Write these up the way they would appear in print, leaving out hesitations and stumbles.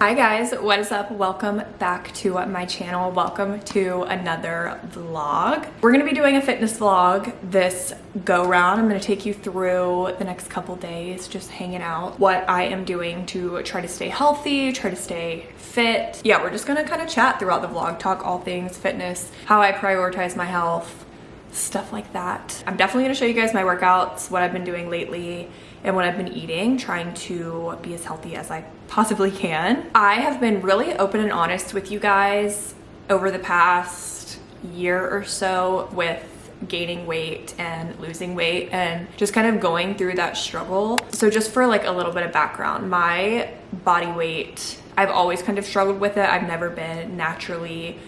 Hi guys, what is up? Welcome back to my channel. Welcome to another vlog. We're gonna be doing a fitness vlog this go round. I'm gonna take you through the next couple days, just hanging out, what I am doing to try to stay healthy, try to stay fit. Yeah, we're just gonna kind of chat throughout the vlog, talk all things fitness, how I prioritize my health, stuff like that. I'm definitely gonna show you guys my workouts, what I've been doing lately, and what I've been eating, trying to be as healthy as I possibly can. I have been really open and honest with you guys over the past year or so with gaining weight and losing weight and just kind of going through that struggle. So just for like a little bit of background, my body weight, I've always kind of struggled with it. I've never been naturally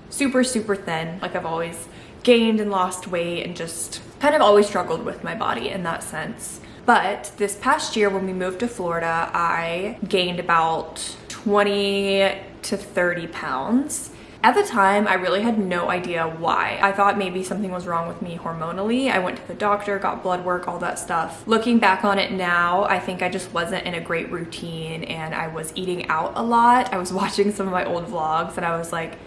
super thin. Like I've always gained and lost weight and just kind of always struggled with my body in that sense. But this past year when we moved to Florida, I gained about 20 to 30 pounds. At the time, I really had no idea why. I thought maybe something was wrong with me hormonally. I went to the doctor, got blood work, all that stuff. Looking back on it now, I think I just wasn't in a great routine and I was eating out a lot. I was watching some of my old vlogs and I was like,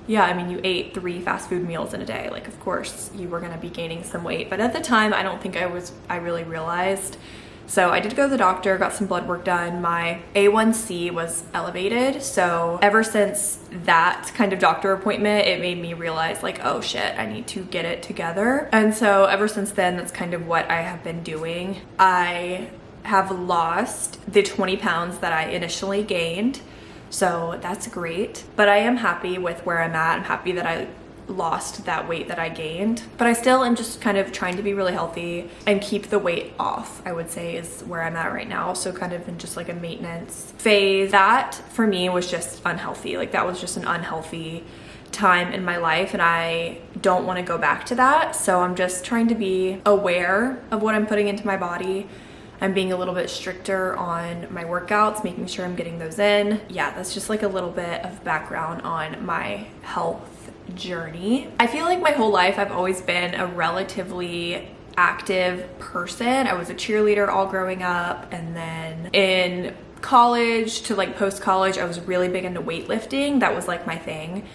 yeah, I mean, you ate 3 fast food meals in a day. Like, of course, you were gonna be gaining some weight. But at the time, I don't think I really realized. So I did go to the doctor, got some blood work done. My A1C was elevated. So ever since that kind of doctor appointment, it made me realize like, oh shit, I need to get it together. And so ever since then, that's kind of what I have been doing. I have lost the 20 pounds that I initially gained. So that's great, but I am happy with where I'm at. I'm happy that I lost that weight that I gained, but I still am just kind of trying to be really healthy and keep the weight off, I would say is where I'm at right now. So kind of in just like a maintenance phase. That for me was just unhealthy. Like that was just an unhealthy time in my life and I don't want to go back to that. So I'm just trying to be aware of what I'm putting into my body. I'm being a little bit stricter on my workouts, making sure I'm getting those in. Yeah, that's just like a little bit of background on my health journey. I feel like my whole life I've always been a relatively active person. I was a cheerleader all growing up, and then in college to like post-college, I was really big into weightlifting. That was like my thing.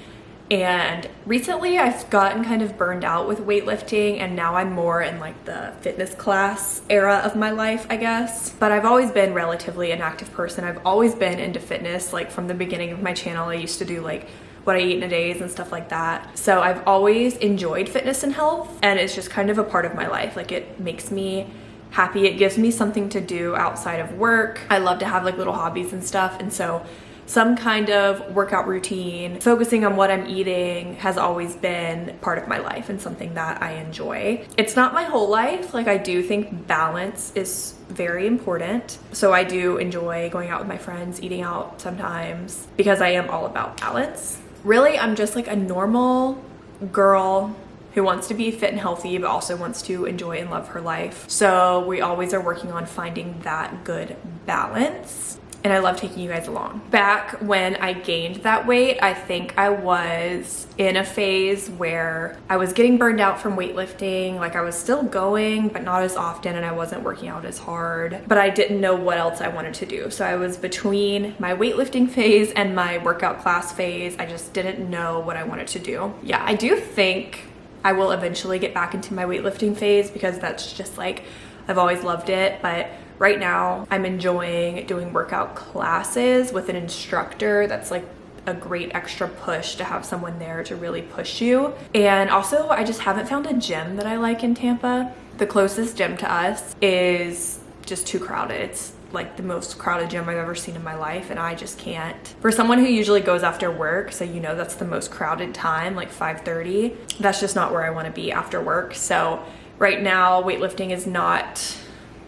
And recently I've gotten kind of burned out with weightlifting and now I'm more in like the fitness class era of my life, I guess. But I've always been relatively an active person. I've always been into fitness. Like from the beginning of my channel, I used to do like what I eat in a day and stuff like that. So I've always enjoyed fitness and health and it's just kind of a part of my life. Like it makes me happy. It gives me something to do outside of work. I love to have like little hobbies and stuff. And so some kind of workout routine, focusing on what I'm eating has always been part of my life and something that I enjoy. It's not my whole life. Like I do think balance is very important. So I do enjoy going out with my friends, eating out sometimes because I am all about balance. Really, I'm just like a normal girl who wants to be fit and healthy, but also wants to enjoy and love her life. So we always are working on finding that good balance. And I love taking you guys along. Back when I gained that weight, I think I was in a phase where I was getting burned out from weightlifting. Like I was still going, but not as often, and I wasn't working out as hard, but I didn't know what else I wanted to do. So I was between my weightlifting phase and my workout class phase. I just didn't know what I wanted to do. Yeah, I do think I will eventually get back into my weightlifting phase because that's just like, I've always loved it, but right now, I'm enjoying doing workout classes with an instructor. That's like a great extra push to have someone there to really push you. And also, I just haven't found a gym that I like in Tampa. The closest gym to us is just too crowded. It's like the most crowded gym I've ever seen in my life and I just can't. For someone who usually goes after work, so you know that's the most crowded time, like 5:30, that's just not where I want to be after work. So right now, weightlifting is not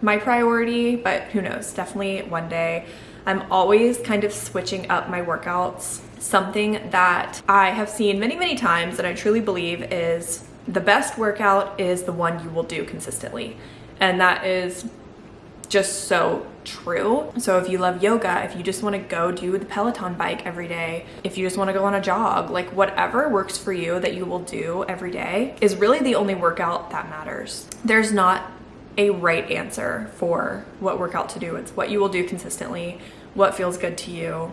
my priority, but who knows, definitely one day. I'm always kind of switching up my workouts. Something that I have seen many times that I truly believe is the best workout is the one you will do consistently. And that is just so true. So if you love yoga, if you just want to go do the Peloton bike every day, if you just want to go on a jog, like whatever works for you that you will do every day is really the only workout that matters. There's not a right answer for what workout to do. It's what you will do consistently, what feels good to you.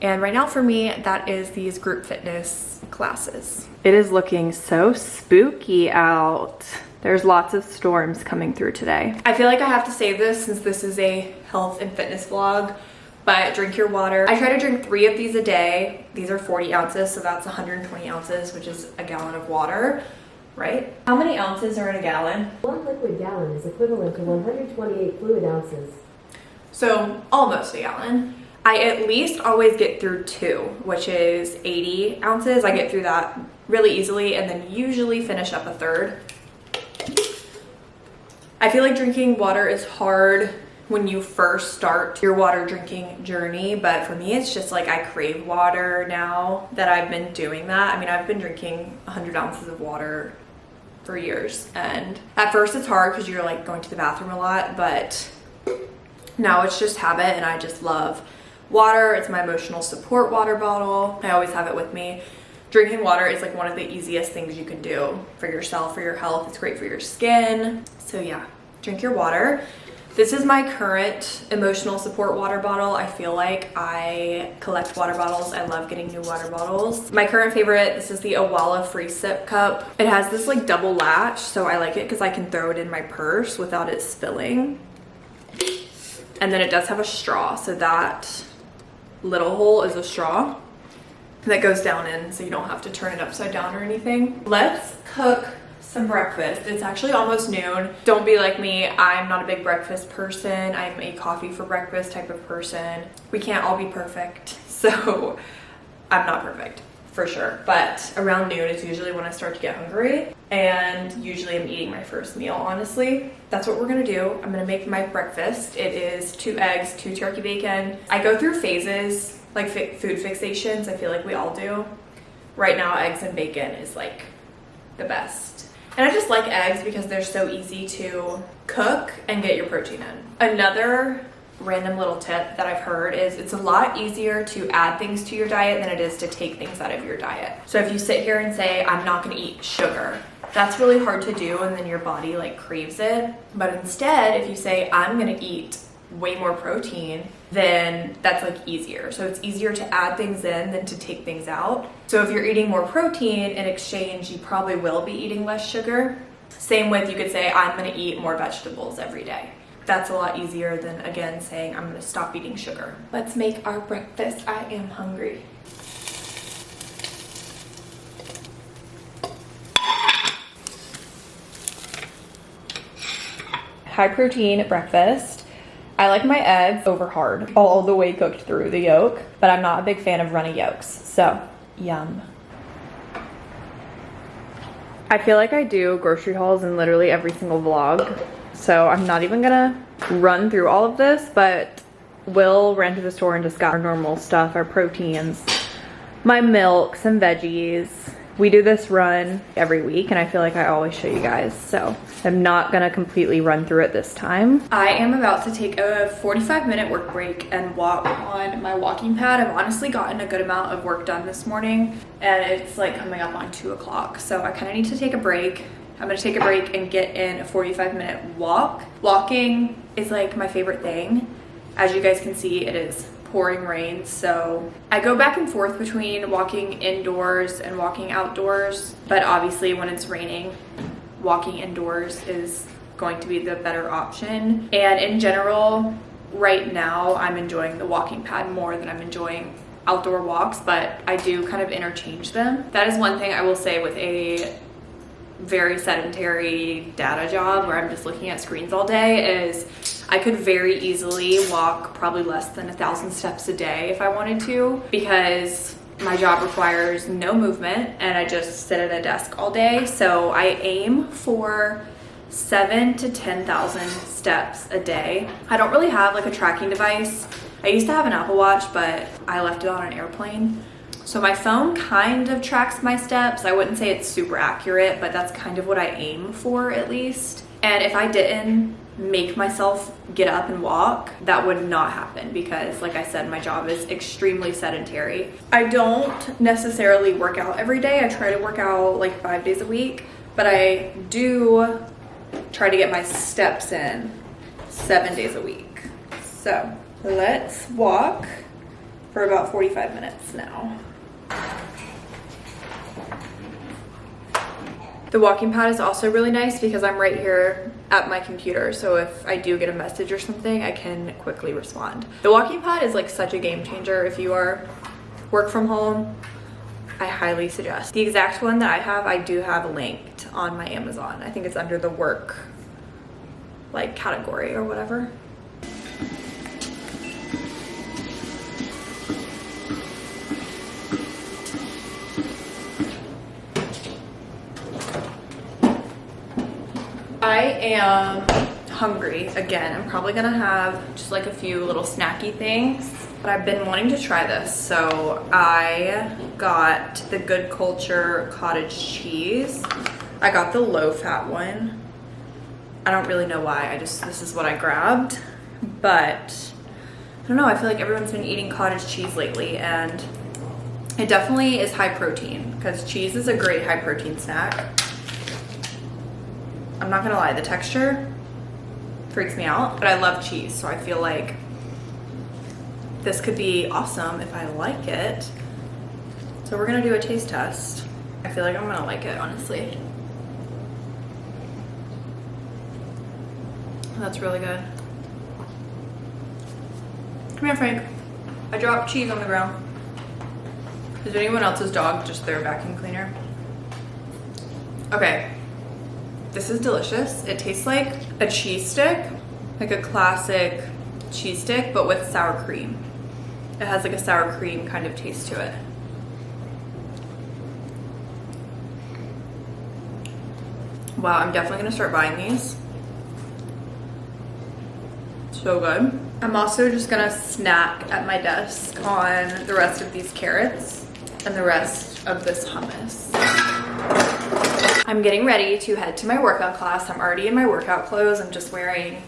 And right now for me, that is these group fitness classes. It is looking so spooky out. There's lots of storms coming through today. I feel like I have to say this since this is a health and fitness vlog, but drink your water. I try to drink 3 of these a day. These are 40 ounces, so that's 120 ounces, which is a gallon of water, right? How many ounces are in a gallon? 1 liquid gallon is equivalent to 128 fluid ounces. So almost a gallon. I at least always get through 2, which is 80 ounces. I get through that really easily and then usually finish up a third. I feel like drinking water is hard when you first start your water drinking journey, but for me it's just like I crave water now that I've been doing that. I mean, I've been drinking 100 ounces of water for years, and at first it's hard because you're like going to the bathroom a lot, but now it's just habit and I just love water. It's my emotional support water bottle. I always have it with me. Drinking water is like one of the easiest things you can do for yourself, for your health. It's great for your skin. So yeah, drink your water. This is my current emotional support water bottle. I feel like I collect water bottles. I love getting new water bottles. My current favorite, this is the Awala Free Sip Cup. It has this like double latch, so I like it because I can throw it in my purse without it spilling. And then it does have a straw, so that little hole is a straw that goes down in, so you don't have to turn it upside down or anything. Let's cook some breakfast. It's actually almost noon. Don't be like me. I'm not a big breakfast person. I'm a coffee for breakfast type of person. We can't all be perfect, so I'm not perfect for sure. But around noon is usually when I start to get hungry, and usually I'm eating my first meal, honestly. That's what we're gonna do. I'm gonna make my breakfast. It is 2 eggs, 2 turkey bacon. I go through phases, like food fixations. I feel like we all do. Right now, eggs and bacon is like the best. And I just like eggs because they're so easy to cook and get your protein in. Another random little tip that I've heard is it's a lot easier to add things to your diet than it is to take things out of your diet. So if you sit here and say, I'm not gonna eat sugar, that's really hard to do, and then your body like craves it. But instead, if you say, I'm gonna eat way more protein, then that's like easier. So it's easier to add things in than to take things out. So if you're eating more protein in exchange, you probably will be eating less sugar. Same with, you could say, I'm gonna eat more vegetables every day. That's a lot easier than, again, saying I'm gonna stop eating sugar. Let's make our breakfast. I am hungry. High protein breakfast. I like my eggs over hard, all the way cooked through the yolk, but I'm not a big fan of runny yolks, so yum. I feel like I do grocery hauls in literally every single vlog, so I'm not even gonna run through all of this, but we'll run to the store and just got our normal stuff, our proteins, my milk, some veggies. We do this run every week, and I feel like I always show you guys, so I'm not gonna completely run through it this time. I am about to take a 45-minute work break and walk on my walking pad. I've honestly gotten a good amount of work done this morning, and it's like coming up on 2 o'clock, so I kind of need to take a break. I'm gonna take a break and get in a 45-minute walk. Walking is like my favorite thing. As you guys can see, it is pouring rain, so I go back and forth between walking indoors and walking outdoors, but obviously when it's raining, walking indoors is going to be the better option. And in general, right now I'm enjoying the walking pad more than I'm enjoying outdoor walks, but I do kind of interchange them. That is one thing I will say with a very sedentary data job where I'm just looking at screens all day is I could very easily walk probably less than 1,000 steps a day if I wanted to, because my job requires no movement and I just sit at a desk all day. So I aim for 7,000 to 10,000 steps a day. I don't really have like a tracking device. I used to have an Apple Watch, but I left it on an airplane. So my phone kind of tracks my steps. I wouldn't say it's super accurate, but that's kind of what I aim for at least. And if I didn't make myself get up and walk, that would not happen because, like I said, my job is extremely sedentary. I don't necessarily work out every day. I try to work out like 5 days a week, but I do try to get my steps in 7 days a week. So let's walk for about 45 minutes now. The walking pad is also really nice because I'm right here at my computer, so if I do get a message or something, I can quickly respond. The walking pad is like such a game changer if you are work from home. I highly suggest. The exact one that I do have linked on my Amazon. I think it's under the work like category or whatever. I am hungry again. I'm probably gonna have just like a few little snacky things, but I've been wanting to try this. So I got the Good Culture cottage cheese. I got the low fat one. I don't really know why, this is what I grabbed, but I don't know, I feel like everyone's been eating cottage cheese lately, and it definitely is high protein because cheese is a great high protein snack. I'm not gonna lie, the texture freaks me out, but I love cheese, so I feel like this could be awesome if I like it. So we're gonna do a taste test. I feel like I'm gonna like it, honestly. That's really good. Come here, Frank. I dropped cheese on the ground. Is anyone else's dog just their vacuum cleaner? Okay. This is delicious. It tastes like a cheese stick, like a classic cheese stick, but with sour cream. It has like a sour cream kind of taste to it. Wow, I'm definitely gonna start buying these. So good. I'm also just gonna snack at my desk on the rest of these carrots and the rest of this hummus. I'm getting ready to head to my workout class. I'm already in my workout clothes. I'm just wearing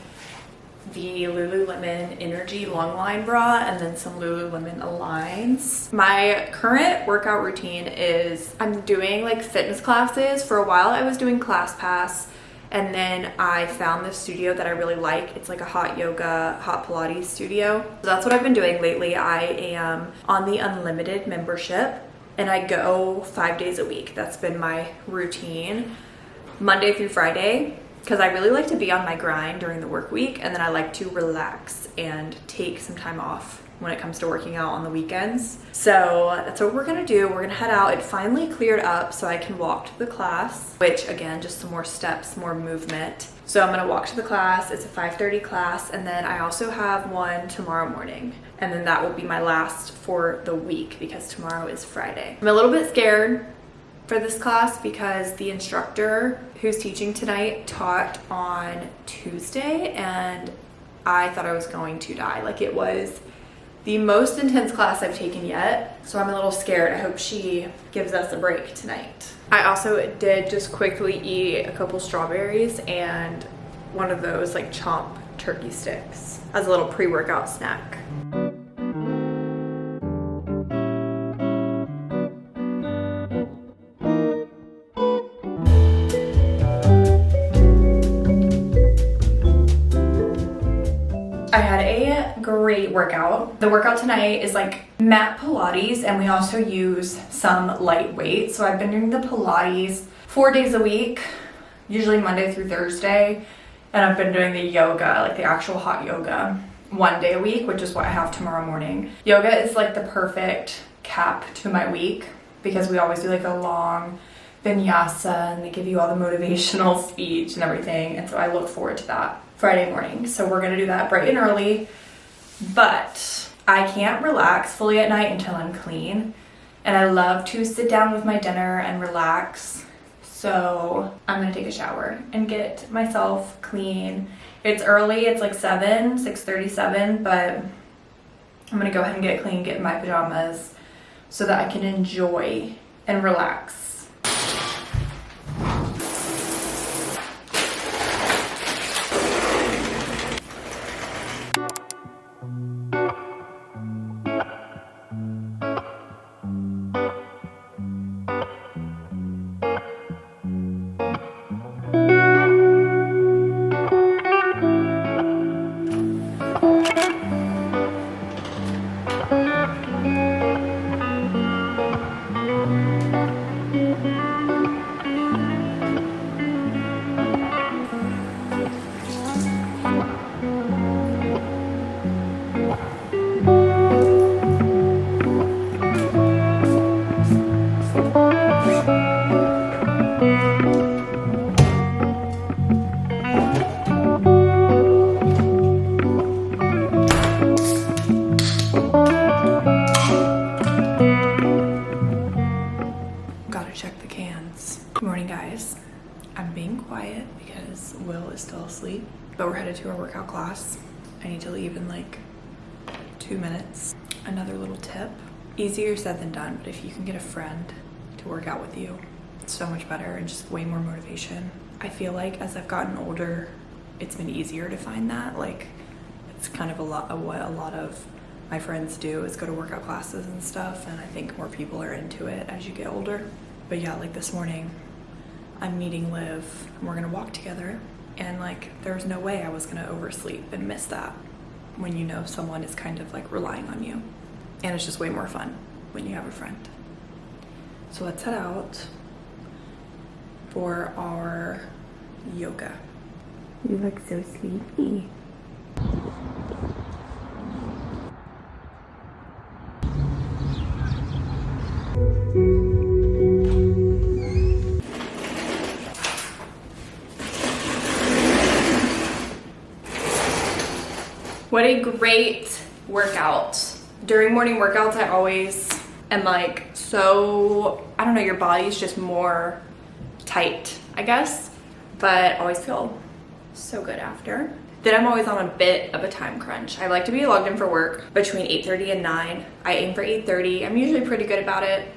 the Lululemon Energy Longline bra and then some Lululemon Aligns. My current workout routine is I'm doing like fitness classes. For a while I was doing ClassPass, and then I found this studio that I really like. It's like a hot yoga, hot Pilates studio. So that's what I've been doing lately. I am on the unlimited membership, and I go 5 days a week. That's been my routine, Monday through Friday, because I really like to be on my grind during the work week, and then I like to relax and take some time off when it comes to working out on the weekends. So that's what we're gonna do. We're gonna head out. It finally cleared up so I can walk to the class, which again, just some more steps, more movement. So I'm gonna walk to the class. It's a 5:30 class, and then I also have one tomorrow morning. And then that will be my last for the week because tomorrow is Friday. I'm a little bit scared for this class because the instructor who's teaching tonight taught on Tuesday, and I thought I was going to die. Like, it was the most intense class I've taken yet, so I'm a little scared. I hope she gives us a break tonight. I also did just quickly eat a couple strawberries and one of those like chomp turkey sticks as a little pre-workout snack. I had a great workout. The workout tonight is like mat Pilates, and we also use some light weights. So I've been doing the Pilates 4 days a week, usually Monday through Thursday. And I've been doing the yoga, like the actual hot yoga, 1 day a week, which is what I have tomorrow morning. Yoga is like the perfect cap to my week because we always do like a long vinyasa and they give you all the motivational speech and everything. And so I look forward to that Friday morning. So we're gonna do that bright and early, but I can't relax fully at night until I'm clean. And I love to sit down with my dinner and relax. So I'm gonna take a shower and get myself clean. It's early, it's like 6:37, but I'm gonna go ahead and get clean, get in my pajamas so that I can enjoy and relax. quiet because Will is still asleep. But we're headed to our workout class. I need to leave in like 2 minutes. Another little tip, easier said than done, but if you can get a friend to work out with you, it's so much better and just way more motivation. I feel like as I've gotten older, it's been easier to find that. Like, it's kind of a lot of what a lot of my friends do is go to workout classes and stuff, and I think more people are into it as you get older. But yeah, like this morning, I'm meeting Liv, and we're gonna walk together, and like there was no way I was gonna oversleep and miss that when you know someone is kind of like relying on you. And it's just way more fun when you have a friend. So let's head out for our yoga. You look so sleepy. What a great workout. During morning workouts, I always am like so, I don't know, your body's just more tight, I guess, but I always feel so good after. Then I'm always on a bit of a time crunch. I like to be logged in for work between 8:30 and 9. I aim for 8:30. I'm usually pretty good about it,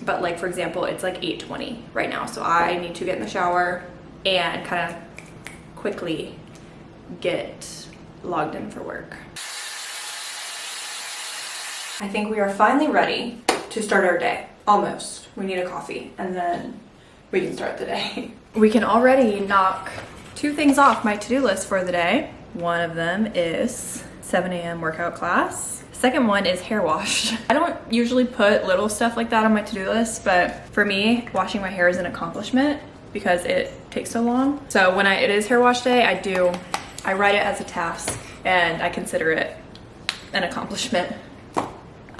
but like for example, it's like 8:20 right now, so I need to get in the shower and kind of quickly get logged in for work. I think we are finally ready to start our day. Almost. We need a coffee and then we can start the day. We can already knock 2 things off my to-do list for the day. One of them is 7 a.m. workout class. Second one is hair wash. I don't usually put little stuff like that on my to-do list, but for me, washing my hair is an accomplishment because it takes so long. So when it is hair wash day, I write it as a task and I consider it an accomplishment.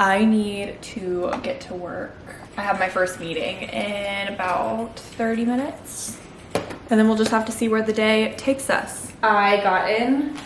I need to get to work. I have my first meeting in about 30 minutes. And then we'll just have to see where the day takes us. I got in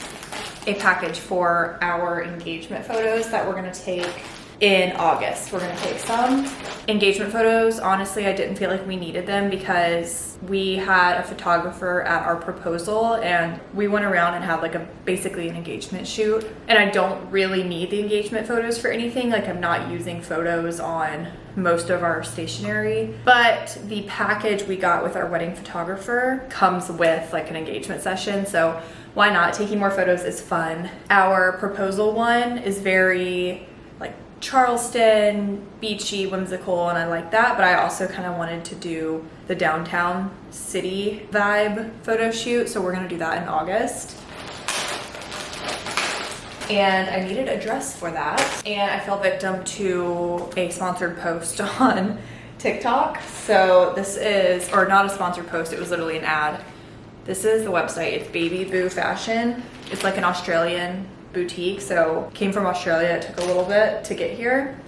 a package for our engagement photos that we're gonna take in August. We're gonna take some engagement photos. Honestly, I didn't feel like we needed them because we had a photographer at our proposal and we went around and had like basically an engagement shoot. And I don't really need the engagement photos for anything. Like I'm not using photos on most of our stationery, but the package we got with our wedding photographer comes with like an engagement session. So why not? Taking more photos is fun. Our proposal one is very like Charleston, beachy, whimsical, and I like that, but I also kind of wanted to do the downtown city vibe photo shoot, so we're gonna do that in August. And I needed a dress for that, and I fell victim to a sponsored post on TikTok. So this is, or not a sponsored post, it was literally an ad. This is the website, it's Baby Boo Fashion. It's like an Australian boutique, so came from Australia. It took a little bit to get here,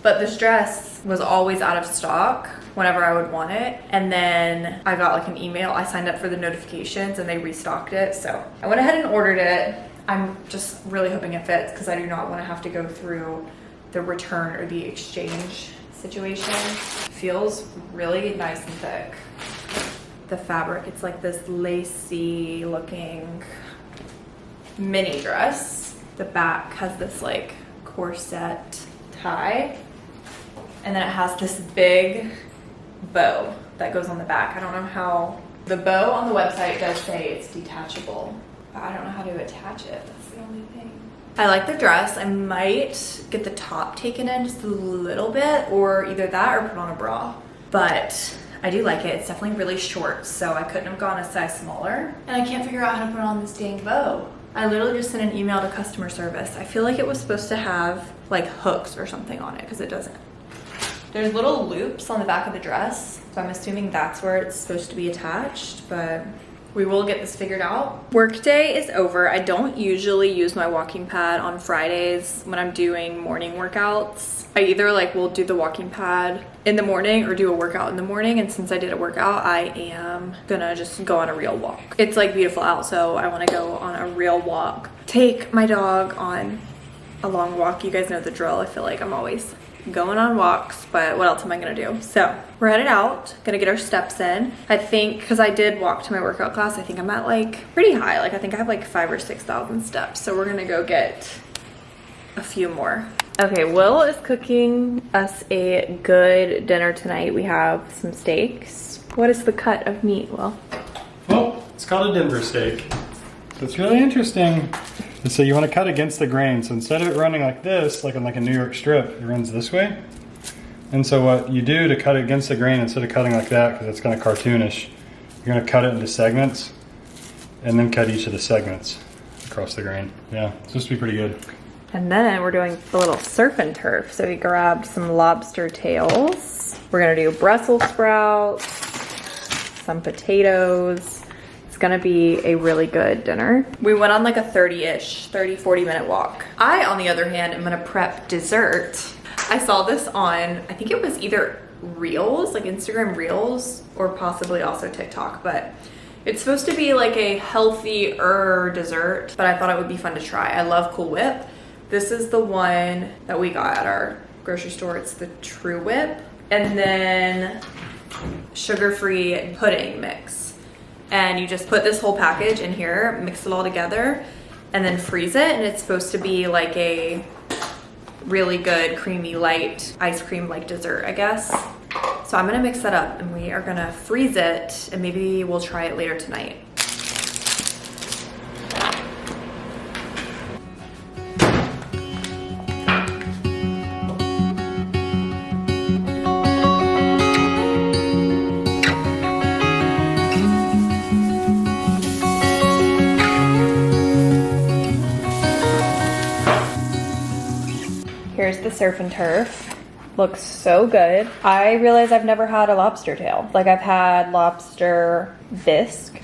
but this dress was always out of stock whenever I would want it, and then I got like an email. I signed up for the notifications and they restocked it, so I went ahead and ordered it. I'm just really hoping it fits because I do not want to have to go through the return or the exchange situation. It feels really nice and thick. The fabric, it's like this lacy looking mini dress. The back has this like corset tie, and then it has this big bow that goes on the back. I don't know how, the bow on the website does say it's detachable, but I don't know how to attach it. That's the only thing. I like the dress. I might get the top taken in just a little bit, or either that or put on a bra, but I do like it. It's definitely really short, so I couldn't have gone a size smaller, and I can't figure out how to put on this dang bow. I literally just sent an email to customer service. I feel like it was supposed to have like hooks or something on it, because it doesn't. There's little loops on the back of the dress, so I'm assuming that's where it's supposed to be attached, but we will get this figured out. Workday is over. I don't usually use my walking pad on Fridays when I'm doing morning workouts. I either like will do the walking pad in the morning or do a workout in the morning, and since I did a workout, I am gonna just go on a real walk. It's like beautiful out, so I wanna go on a real walk. Take my dog on a long walk. You guys know the drill. I feel like I'm always going on walks, but what else am I gonna do? So we're headed out, gonna get our steps in. I think, cause I did walk to my workout class, I think I'm at like pretty high. Like I think I have like 5,000 or 6,000 steps. So we're gonna go get a few more. Okay, Will is cooking us a good dinner tonight. We have some steaks. What is the cut of meat, Will? Well, it's called a Denver steak. So it's really interesting. And so you want to cut against the grain. So instead of it running like this, like on like a New York strip, it runs this way. And so what you do to cut it against the grain, instead of cutting like that, because it's kind of cartoonish, you're going to cut it into segments and then cut each of the segments across the grain. Yeah, it's supposed to be pretty good. And then we're doing a little surf and turf. So we grabbed some lobster tails. We're gonna do Brussels sprouts, some potatoes. It's gonna be a really good dinner. We went on like a 40 minute walk. I, on the other hand, am gonna prep dessert. I saw this on, I think it was either Reels, like Instagram Reels, or possibly also TikTok, but it's supposed to be like a healthier dessert, but I thought it would be fun to try. I love Cool Whip. This is the one that we got at our grocery store. It's the truwhip. And then sugar-free pudding mix. And you just put this whole package in here, mix it all together, and then freeze it. And it's supposed to be like a really good creamy light ice cream like dessert, I guess. So I'm gonna mix that up and we are gonna freeze it and maybe we'll try it later tonight. Here's the surf and turf. Looks so good. I realize I've never had a lobster tail. Like I've had lobster bisque,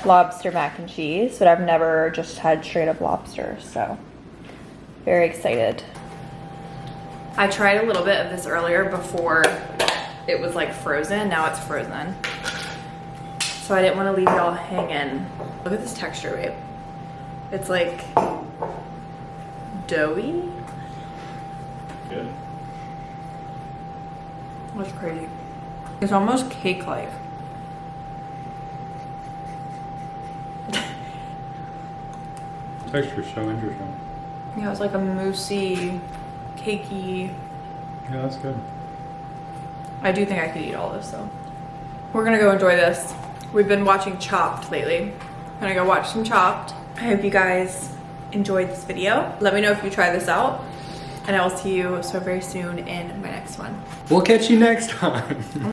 lobster mac and cheese, but I've never just had straight up lobster, so very excited. I tried a little bit of this earlier before it was like frozen. Now it's frozen. So I didn't want to leave y'all hanging. Look at this texture, babe. It's like doughy. Good. That's crazy. It's almost cake-like. Texture's so interesting. Yeah, it's like a moussey, cakey. Yeah, that's good. I do think I could eat all this though. We're gonna go enjoy this. We've been watching Chopped lately. I'm gonna go watch some Chopped. I hope you guys enjoyed this video. Let me know if you try this out. And I will see you so very soon in my next one. We'll catch you next time.